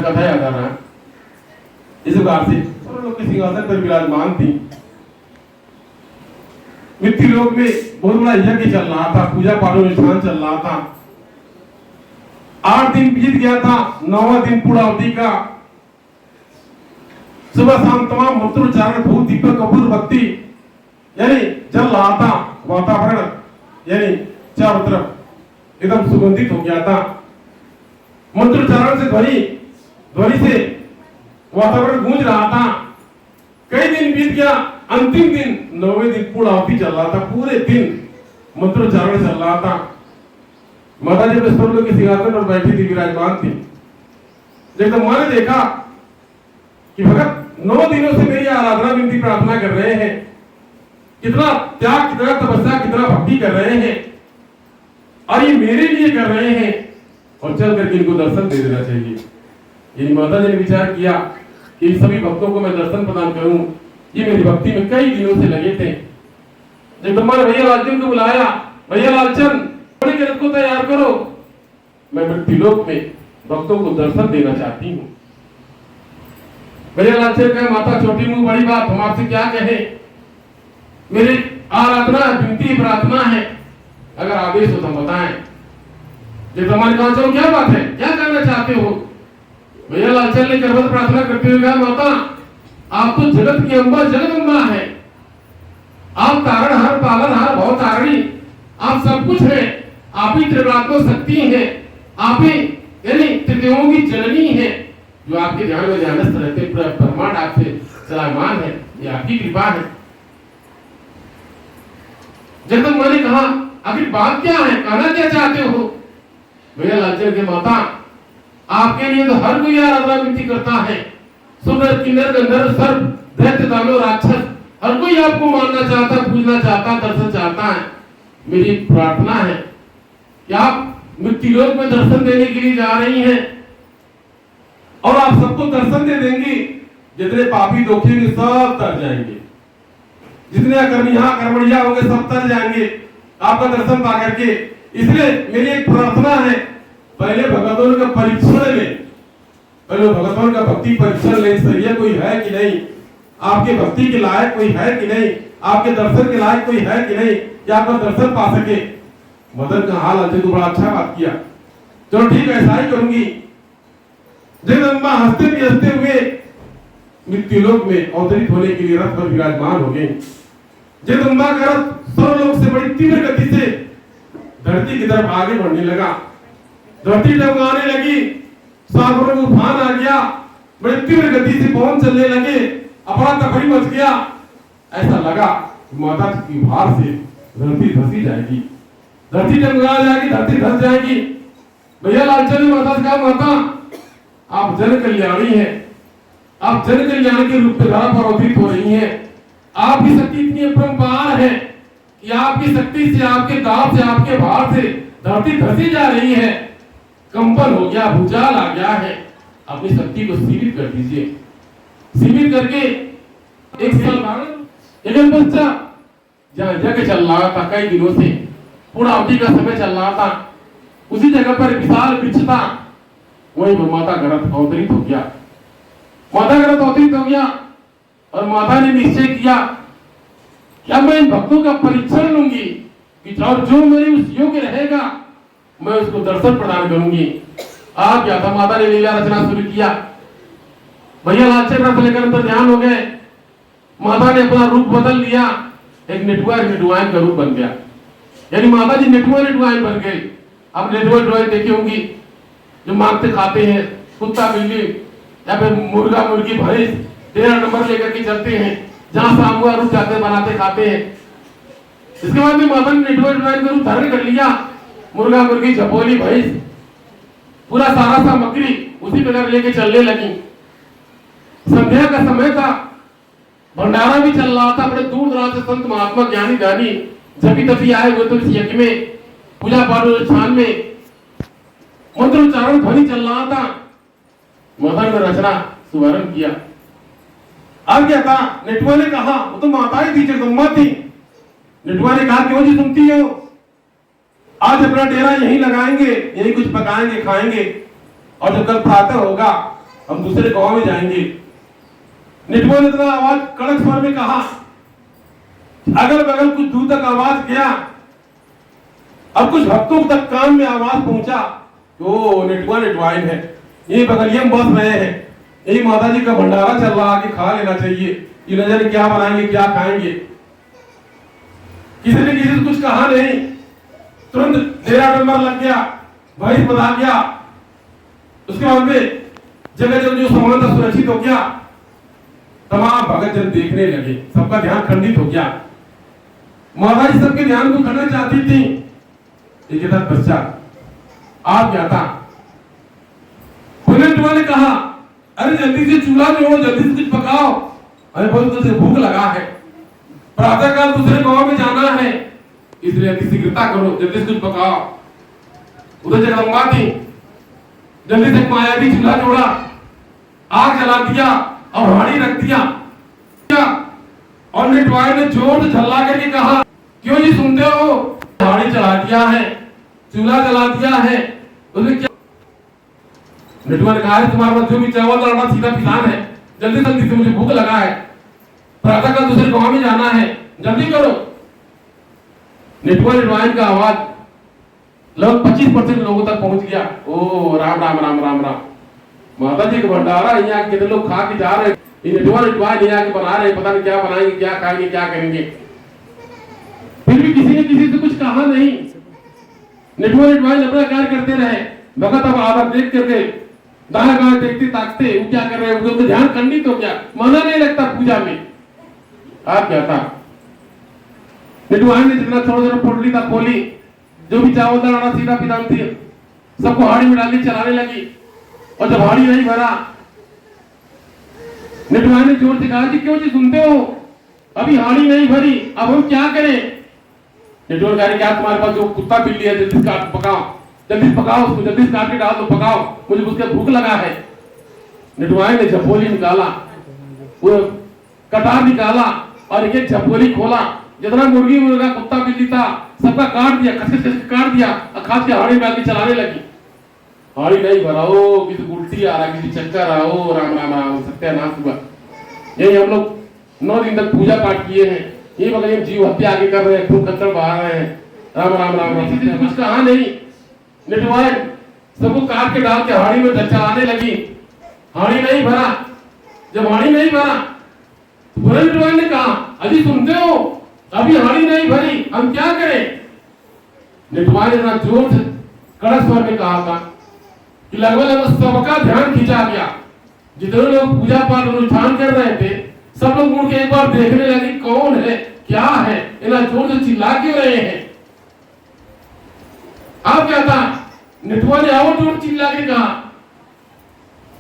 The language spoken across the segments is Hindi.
कथा याद आ रहा है। इस प्रकार से लोग के सिंहासन पर विराजमान थी। मृत्यु लोक में बहुत बड़ा यज्ञ चल रहा था, पूजा पाठ अनुष्ठान चल रहा था। 8 दिन बीत गया था, 9वां दिन पूर्णावधि का। सुबह शाम तमाम मंत्रोच्चारण, भूत दीपक कपूर भक्ति यानी चल रहा था। वातावरण यानी चारों तरफ एकदम सुगंधित हो गया था। मंत्रोच्चारण से ध्वनि से वातावरण गूंज रहा था। कई दिन बीत गया, अंतिम दिन 9वें दिन पूर्णावधि चल रहा था। पूरे दिन मंत्रोच्चारण चल रहा था। माता जी अपने स्वर्ग के सिंहासन पर बैठी थी, विराजमान थी। जब तो मां ने देखा कि भगत 9 दिनों से मेरी आराधना विनती प्रार्थना कर रहे हैं, कितना त्याग, कितना तपस्या, कितना भक्ति कर रहे हैं, और ये मेरे लिए कर रहे हैं, और चल करके इनको दर्शन दे देना चाहिए। यही माता जी ने विचार किया कि सभी भक्तों को मैं दर्शन प्रदान करूं। ये मेरी भक्ति में कई दिनों से लगे थे। जब ब्रह्मा ने भैया लालचंद को बुलाया, भैया लालचंद बड़े के रथ को तैयार करो, मैं मृत्युलोक में भक्तों को दर्शन देना चाहती हूँ। भैया लालचंद कहे, माता छोटी मुंह बड़ी बात, हम आपसे क्या कहें, मेरी आराधना विनती प्रार्थना है, अगर आदेश हो तो बताएं। जब हमारे कहा, चलो क्या बात है, क्या करना चाहते हो? भैया लालचंद ने करवत प्रार्थना करते हुए कहा, माता आप तो जगत की अम्बा जगदम्बा है, आप तारणहार पालनहार भवतारिणी, आप सब कुछ है, आप ही त्रिगुणात्मक शक्ति है, आप ही यानी त्रिदेवों की जननी है, जो आपके ध्यान में ध्यानस्थ रहते, ब्रह्मांड आपसे चलायमान है, ये आपकी कृपा है। जगदम्बा ने कहा, आखिर बात क्या है, कहना क्या चाहते हो? भैया लालचंद के, माता आपके लिए तो हर कोई आराधना विनती करता है, सुंदर किन्नर गंधर्व सर्प दैत्य दानव राक्षस, हर कोई आपको मानना चाहता, पूजना चाहता, दर्शन चाहता है। मेरी प्रार्थना है कि आप मृत्युलोक में दर्शन देने के लिए जा रही हैं, और आप सबको दर्शन दे देंगी। जितने पापी दोषी सब तर जाएंगे, जितने कर्मणिया होंगे सब तर जाएंगे आपका दर्शन पा करके। इसलिए मेरी एक प्रार्थना है, पहले भगवान का परीक्षण में, पहले भगवान का भक्ति परीक्षण ले, सही कोई है कि नहीं, आपके भक्ति के लायक कोई है कि नहीं, आपके दर्शन के लायक कोई है कि नहीं, कि आपका दर्शन पा सके। मदन का हाल अच्छे तो बड़ा अच्छा बात किया, चलो ठीक है ऐसा ही करूंगी। जगदम्बा हंसते हुए मृत्युलोक में अवतरित होने के लिए रथ पर विराजमान हो गए। जगदम्बा का रथ सर्वलोक से बड़ी तीव्र गति से धरती की तरफ आगे बढ़ने लगा। धरती डगमगाने लगी, सागरों में उफान आ गया, बड़ी तीव्र गति से पवन चलने लगे, अफरा तफरी मच गया। ऐसा लगा माता की भार से धरती धसी जाएगी, धरती डगमगा जाएगी, धरती धस जाएगी। भैया लालचंद ने माता से कहा, माता आप जन कल्याणी हैं, आप जन कल्याण के रूप में धरा पर अवतरित हो रही हैं। आपकी शक्ति इतनी अपरंपार है कि आपकी शक्ति से, आपके दाव से, आपके भार से धरती धसी जा रही है, कंपन हो गया, भूचाल आ गया है। अपनी शक्ति को सीमित कर दीजिए। सीमित करके एक साल पश्चात जहाँ यज्ञ चल रहा था, कई दिनों से पूर्णावधि का समय चल रहा था, उसी जगह पर विशाल वृक्ष था, वही माता का रथ अवतरित हो गया। माता का रथ अवतरित हो गया और माता ने निश्चय किया क्या मैं इन भक्तों का परीक्षण लूंगी, और जो मेरे उस योग्य रहेगा मैं उसको दर्शन प्रदान करूंगी। आप क्या था, माता ने लीला रचना शुरू किया। भैया लालचंद रथ लेकर अंदर ध्यान हो गए। माता ने अपना रूप बदल लिया, एक नेटुआइन का रूप बन गया, यानी माता जी नेटुआइन बन गई। आप नेटुआइन देखी होंगी, जो मांगते खाते हैं, कुत्ता बिल्ली या फिर मुर्गा मुर्गी भैंस 13 नंबर लेकर के चलते हैं, जहां शाम हुआ रुक जाते बनाते खाते हैं। इसके बाद में माता ने नेटुआइन का रूप धारण कर लिया, मुर्गा मुर्गी झपोली भैंस पूरा सारा सामग्री उसी प्रकार लेके चलने लगी। संध्या का समय था, भंडारा भी चल रहा था, बड़े दूर दराज से संत महात्मा ज्ञानी दानी जबी तभी आए हुए तो इस यज्ञ में, पूजा पाठ अनुष्ठान में मंत्रोच्चारण ध्वनि चल रहा था। माता ने रचना शुभारंभ किया। अब क्या था, नेटुआ ने कहा, वो तो माता ही थी, जगदम्बा थी। नेटुआ ने कहा, क्यों जी सुनती हो, आज अपना डेरा यहीं लगाएंगे, यहीं कुछ पकाएंगे खाएंगे, और जब कल प्रातः होगा हम दूसरे गांव में जाएंगे। नेटुआ ने इतना आवाज कड़क स्वर में कहा, अगल बगल कुछ दूर तक आवाज गया। अब कुछ भक्तों तक कान में आवाज पहुंचा, ओ नेटुआ नेटवाइन है, ये बगलिया में बस रहे हैं, यही माता जी का भंडारा चल रहा, आके खा लेना चाहिए, ये न जाने क्या बनाएंगे क्या खाएंगे। किसी ने किसी से कुछ कहा नहीं, तुरंत डेरा डंबर लग गया, भाई बता गया। उसके बाद में जगह जगह जो सामान था सुरक्षित हो गया। तमाम भगत जन देखने लगे, सबका ध्यान खंडित हो गया। माता जी सबके ध्यान को करना चाहती थी। एक था बच्चा आप क्या था, नेटुआ ने कहा, अरे जल्दी से चूल्हा जोड़ो, जल्दी से कुछ पकाओ, अरे बहुत से भूख लगा है, प्रातः काल दूसरे गांव में जाना है, इसलिए शीघ्रता करो, जल्दी से कुछ पकाओ। उधर जगदम्बा थी, जल्दी से मायावी चूल्हा जोड़ा, आग जला दिया और हाड़ी रख दिया। और नेटुआ ने जोर से झल्ला करके कहा, क्यों जी सुनते हो, हाड़ी चला दिया है, चूल्हा जला दिया है। उसने क्या, नेटुआ ने कहा, तुम्हारे पास जो भी चावल दाल सीधा पिसान है, जल्दी जल्दी से, मुझे भूख लगा है, प्रातः काल दूसरे गांव में जाना है, जल्दी करो। नेटुआ नेटवाइन का आवाज लगभग 25% लोगों तक पहुंच गया। ओ राम राम राम राम राम, माता जी का भंडारा यहाँ कितने लोग खा के जा रहे हैं, नेटुआ नेटवाइन यहाँ के बना रहे हैं, पता नहीं क्या बनाएंगे क्या खाएंगे क्या करेंगे। फिर भी किसी ने किसी से कुछ कहा नहीं। नेटुआ नेटवाइन अपना कार्य करते रहे। भगत अब आदर देख करके दाएं बाएं देखते ताकते, वो क्या कर रहे हैं, उनका ध्यान खंडित हो गया, मना नहीं लगता पूजा में। आप क्या था, नेटुआ ने जितना थोड़ा थोड़ा पोटली था खोली, जो भी चावल दाना सीधा पिदान थी, सबको हाड़ी में डालने चलाने लगी। और जब हाड़ी नहीं भरा, नेटुआ ने जोर से कहा कि क्यों जी सुनते हो, अभी हाड़ी नहीं भरी, अब हम क्या करें। नेटुआ कह रहे, क्या तुम्हारे पास जो कुत्ता बिल्ली है, जल्दी काट पकाओ, जल्दी पकाओ उसको, जल्दी काट के डाल दो, पकाओ, मुझे उसके भूख लगा है। नेटुआ ने झपोली निकाला, वो कटार निकाला और एक एक झपोली खोला, जितना मुर्गी मुर्गा कुत्ता बिल्ली था सबका काट दिया, खस खस काट दिया और खास के हाड़ी डाल के चलाने लगी। हाड़ी नहीं भरा, ओ किसी उल्टी आ रहा, किसी चक्कर आ रहा, ओ राम राम राम, सत्यानाश हुआ। यही हम लोग 9 दिन तक पूजा पाठ किए हैं, ये बगैर जीव हत्या आगे कर रहे हैं, खून खच्चर बहा रहे हैं, राम राम राम राम। किसी ने कुछ कहा नहीं। नेटुआ सबको काट के डाल के हाड़ी में चलाने लगी, हाड़ी नहीं भरा। जब हाड़ी नहीं भरा तो नेटुआ ने कहा, अजी सुनते हो, अभी हाड़ी नहीं भरी, हम क्या करें। नेटुआ ने ना जोर से कड़क स्वर में कहा था कि लगभग सबका ध्यान खींचा गया। जितने लोग पूजा पाठ अनुष्ठान कर रहे थे, सब लोग मुड़ के एक बार देखने लगे, कौन है क्या है, इतना जोर से चिल्ला क्यों रहे हैं। आप क्या था, नेटुआ ने और जोर चिल्ला के कहा,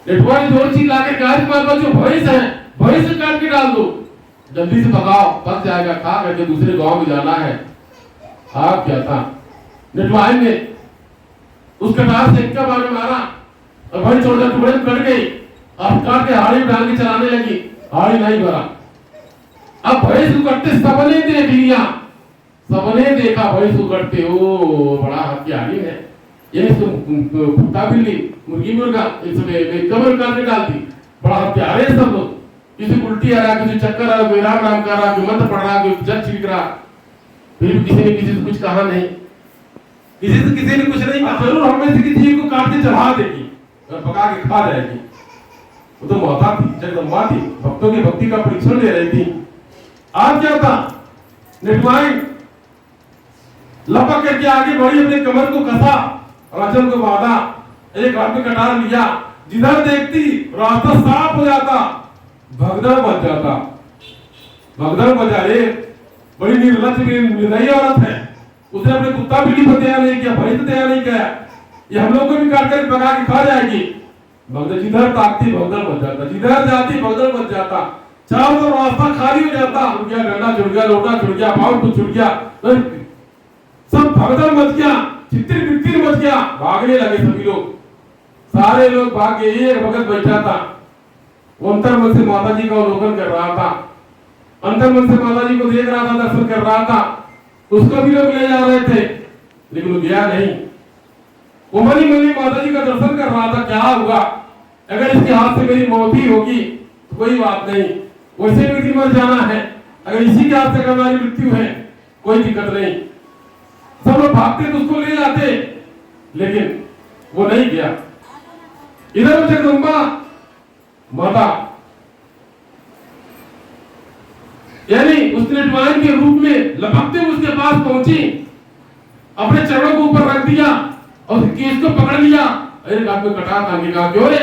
नेटुआ ने जोर चिल्ला के कहा, तुम्हारे पास जो भैंस है, भैंस काट के डाल दो, जल्दी से पकाओ, पक जाएगा, खा करके दूसरे गांव में जाना है। आप क्या था, नेटुआ ने उस कटार से इनका बारे मारा और भाई छोड़कर टुकड़े में कट गई, अब काट के हाड़ी में डाल के चलाने लगी, हाड़ी नहीं भरा। अब भैंस को कटते सबने देख लिया, सबने देखा भैंस को कटते, ओ बड़ा हत्यारी है, ये कुत्ता बिल्ली मुर्गी मुर्गा इसमें कमर काट के डालती, बड़ा हत्यारे सब लोग। किसी उल्टी आ रहा, किसी चक्कर आ रहा, कोई राम राम कर रहा, कोई मंत्र पढ़ रहा, कोई जग छिड़क रहा। फिर भी किसी ने किसी से कुछ कहा नहीं, किसी ने कुछ नहीं कहा। जरूर हमें से किसी को काट के चढ़ा देगी और पका के खा जाएगी। वो तो माता थी, जगदम्बा थी, भक्तों की भक्ति का परीक्षण ले रही थी। आज क्या था, नेटुआ लपक करके आगे बढ़ी, अपने कमर को कसा, आंचल को बांधा, एक हाथ में कटार लिया, जिधर देखती रास्ता साफ हो जाता, भगदड़ मच जाता। भगदड़ मचा, बड़ी निर्लज निर्दयी औरत है, उसने अपने कुत्ता बिल्ली पर तैयार नहीं किया, भैंस तैयार नहीं किया, ये हम लोग को भी काट कर पका के खा जाएगी। भगदड़ जिधर ताकती भगदड़ मच जाता, जिधर जाती भगदड़ मच जाता, चारों तरफ रास्ता खाली हो जाता, उठ गया डंडा छुट गया, लोटा छुट गया, पाउड कुछ छुट गया, सब भगदड़ मच गया, चित्तिर बित्तिर मच गया, भागने लगे सभी लोग, सारे लोग भाग गए। एक भगत बैठा था, वो अंतर मन से माता जी का अवलोकन कर रहा था, अंतर मन से माता जी को देख रहा था, दर्शन कर रहा था, उसको भी लोग ले जा रहे थे, लेकिन वो गया नहीं। वो मनी मनी माता जी का दर्शन कर रहा था, क्या हुआ अगर इसके हाथ से मेरी मौत ही होगी तो कोई बात नहीं, वैसे भी दिन मर जाना है। अगर इसी के हाथ से अगर हमारी मृत्यु है कोई दिक्कत नहीं। सब लोग भागते तो उसको ले जाते, लेकिन वो नहीं गया। इधर जगदम्बा माता यानी उस निर्वाण के रूप में लपकते उसके पास पहुंची, अपने चरणों को ऊपर रख दिया और केस को पकड़ लिया। अरे हाथ में कटा था, कहा क्यों रे,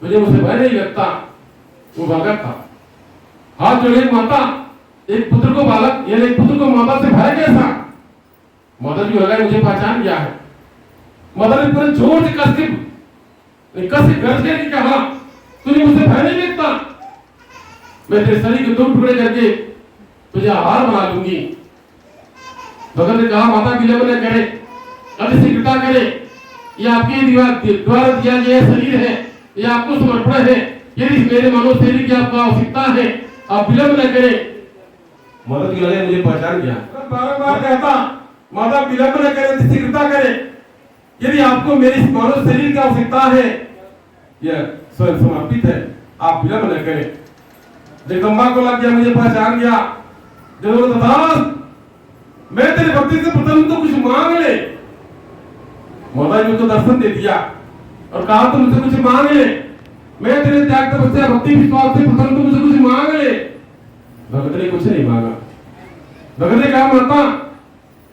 मुझे मुझसे भय नहीं लगता। वो भगत था, हाथ जोड़े माता, एक पुत्र को बालक यानी एक पुत्र को माता से भय कैसा। माता जी लगा मुझे पहचान गया है। माता ने पूरे जोर से कस के गरज के कहा, तूने मुझसे भय नहीं लगता, मैं तेरे शरीर के 2 टुकड़े करके तुझे आहार बना दूंगी। भगत ने कहा, माता विलंब न करे, अतिशीघ्रता करे, ये आपके द्वारा दिया गया शरीर है, ये आपको समर्पण है। यदि मेरे मानव शरीर की आपको आवश्यकता है, आप विलंब न करें। माता जी लगे मुझे पहचान गया, बार-बार कहता, माता विलंब न करे, अतिशीघ्रता करे, यदि आपको मेरे इस मानव शरीर की आवश्यकता है, यह स्वयं समर्पित है, आप विलंब न करें। जगदम्बा को लग गया, मुझे पहचान गया। जब मैं तेरे भक्ति से प्रथम तो कुछ मांग ले। माता जी को दर्शन दे दिया और कहा, तुम मुझसे कुछ मांग ले, मैं तेरे त्याग तपस्या भक्ति विश्वास से प्रथम तो मुझसे कुछ मांग ले। भगत ने कुछ नहीं मांगा। भगत ने कहा, माता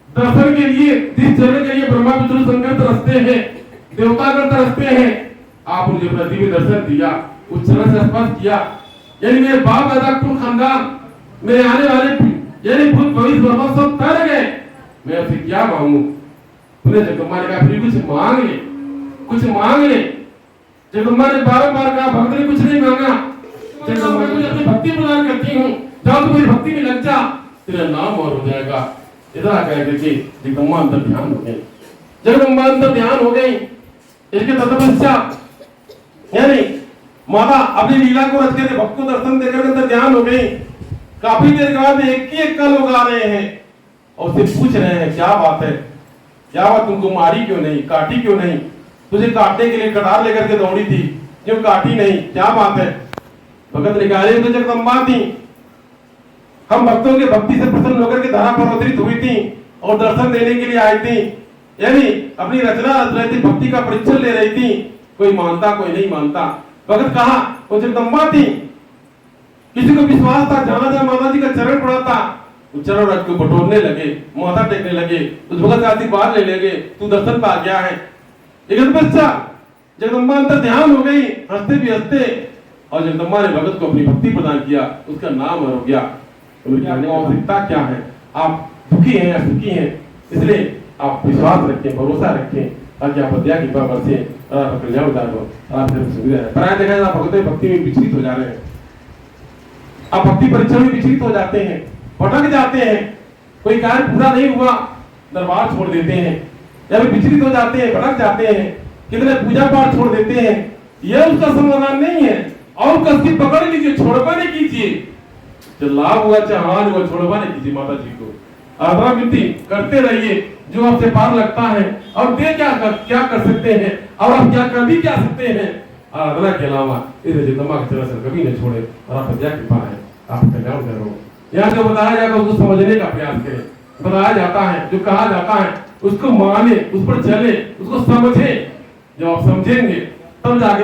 दर्शन के लिए, जिस चरण के लिए ब्रह्मा विष्णु शंकर तरसते हैं, देवतागण तरसते हैं, आप मुझे अपना दिव्य दर्शन दिया, उस चरण से स्पर्श किया। यानी मेरे बाप दादा कुल खानदान, मेरे आने वाले यानी भूत भविष्य वर्तमान सब तर गए, मैं आपसे क्या मांगू। तूने जगदम्बा ने कहा, फिर कुछ मांग ले, कुछ मांग ले। जगदम्बा ने बार-बार कहा, भक्त ने कुछ नहीं मांगा। जगदम्बा मुझे अपनी भक्ति प्रदान करती हूँ, जाओ तू मेरी भक्ति में लग जा, तेरा नाम और हो जाएगा। इधर आकर के जगदम्बा अंदर ध्यान हो गई। जगदम्बा अंदर ध्यान हो गई। इसके तत्पश्चात यानी माता अपनी लीला को रच के भक्त को दर्शन देकर अंदर ध्यान हो गई। काफी देर के बाद एक का लोग आ रहे हैं और उससे पूछ रहे हैं, क्या बात है, क्या बात, तुमको मारी क्यों नहीं, काटी क्यों नहीं, तुझे काटने के लिए कटार लेकर के दौड़ी थी, क्यों काटी नहीं, क्या बात है। भगत ने कहा, तो जगदम्बा थी, हम भक्तों के भक्ति से प्रसन्न होकर के धरा पर अवतरित हुई थी और दर्शन देने के लिए आई थी, यानी अपनी रचना रच रही थी, भक्ति का परीक्षण ले रही थी, कोई मानता कोई नहीं मानता। भगत कहा, वो जगदम्बा थी, किसी को विश्वास था, जहां जहां माता जी का चरण पड़ा था, वो चरण रख के बटोरने लगे, माथा टेकने लगे, उस भगत का आशीर्वाद ले लगे, तू दर्शन पा गया है। एक पश्चात जगदम्बा अंदर ध्यान हो गई, हंसते भी हंसते, और जगदम्बा ने भगत को अपनी भक्ति प्रदान किया, उसका नाम हो गया। आवश्यकता क्या है, आप दुखी हैं या सुखी हैं, इसलिए आप विश्वास रखें, भरोसा रखें, ताकि आप दया की कृपा से आप कल्याण उतार हो, आपसे सुविधा है। पर देखा जाए भगत भक्ति में विचलित हो जा रहे हैं, आप भक्ति परीक्षा में विचलित हो जाते हैं, भटक जाते हैं, कोई कार्य पूरा नहीं हुआ दरबार छोड़ देते हैं, या विचलित हो जाते हैं, भटक जाते हैं, कितने पूजा पाठ छोड़ देते हैं, यह उसका समाधान नहीं है। और कसकी पकड़ लीजिए, छोड़वा नहीं कीजिए, जो लाभ हुआ चाहे हानि हुआ, छोड़वा नहीं कीजिए। माता जी को आराधना विनती करते रहिए, जो आपसे पार लगता है, और दे क्या कर सकते हैं, और आप क्या कर भी क्या सकते हैं आराधना के अलावा। इस जगदम्बा के चरण से कभी न छोड़े, और आप दया कृपा है, आप कल्याण करो। यहाँ जो बताया जाएगा उसको समझने का प्रयास करें, बताया जाता है, जो कहा जाता है उसको माने, उस पर चले, उसको समझे। जब आप समझेंगे तब जाके